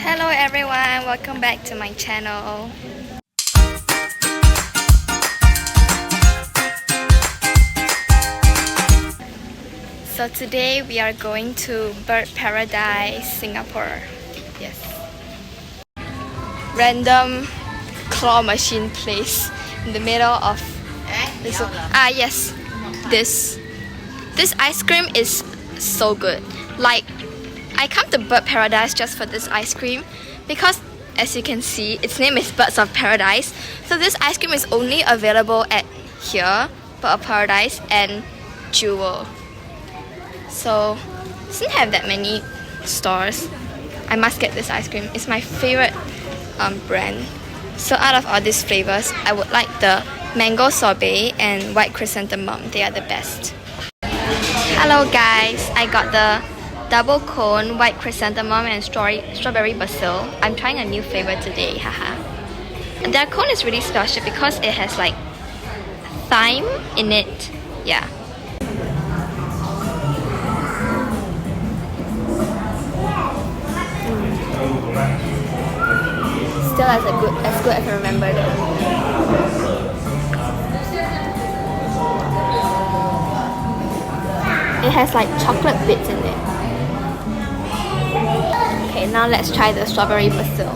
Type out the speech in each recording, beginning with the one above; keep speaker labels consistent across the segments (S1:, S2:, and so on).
S1: Hello everyone, welcome back to my channel. So today we are going to Bird Paradise, Singapore. Yes. Random claw machine place in the middle of this. Yes. This ice cream is so good. Like, I come to Bird Paradise just for this ice cream because, as you can see, its name is Birds of Paradise. So this ice cream is only available at here, Bird of Paradise and Jewel. So it doesn't have that many stores. I must get this ice cream. It's my favorite brand. So out of all these flavors, I would like the mango sorbet and white chrysanthemum. They are the best. Hello guys, I got the double cone white chrysanthemum and strawberry basil. I'm trying a new flavor today, haha. And their cone is really special because it has like thyme in it. Yeah. Still as good as I remember though. It has like chocolate bits in it. Okay, now let's try the strawberry basil.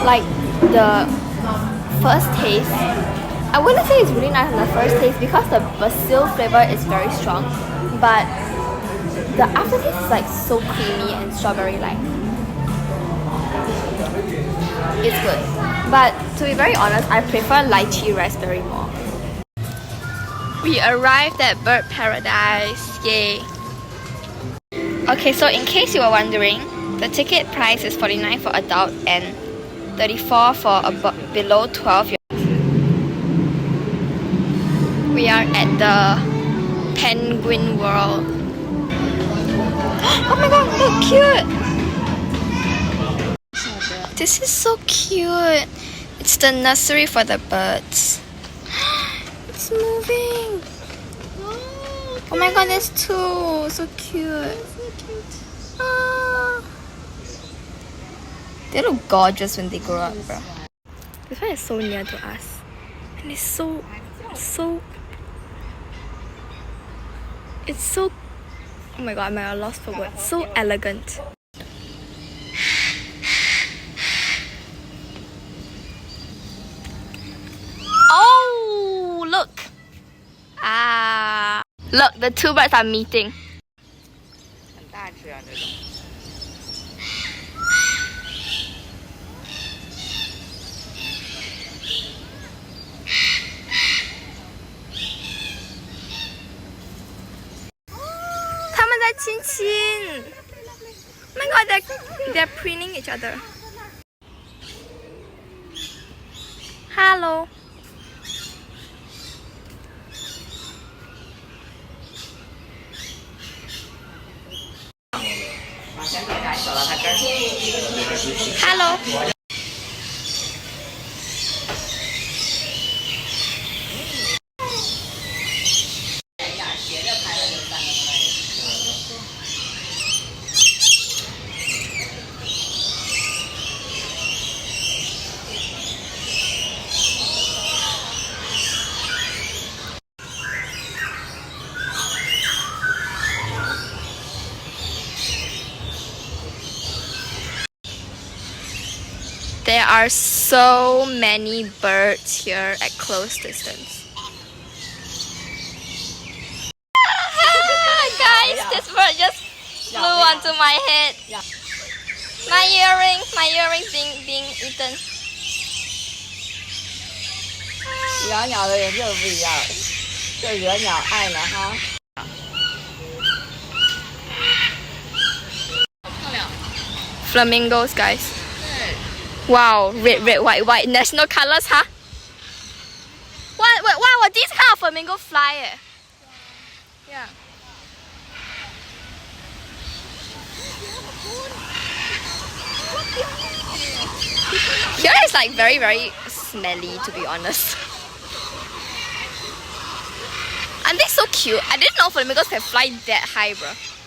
S1: Like the first taste, I wouldn't say it's really nice on the first taste because the basil flavor is very strong, but the aftertaste is like so creamy and strawberry-like. It's good, but to be very honest, I prefer lychee raspberry more. We arrived at Bird Paradise, yay! Okay, so in case you were wondering, the ticket price is $49 for adult and $34 for below 12 years. We are at the Penguin World. Oh my god, look cute! This is so cute. It's the nursery for the birds. It's moving. Oh my god, there's two. So cute. Ah. They look gorgeous when they grow up, bro. This one is so near to us. And it's so... It's so... Oh my god, I'm at a loss for words. So elegant. Oh, look! Ah, look, the two birds are meeting. Oh my god, they're preening each other. Hello. Hello. There are so many birds here at close distance. Guys, this bird just flew onto my head. My earrings being eaten.
S2: 养鸟的人就是不一样，这惹鸟爱呢哈。漂亮。
S1: Flamingos, guys. Wow, red, white. National colors, huh? Wow, these kind of flamingo fly. Yeah. Here is like very smelly, to be honest. so cute. I didn't know flamingos can fly that high, bro.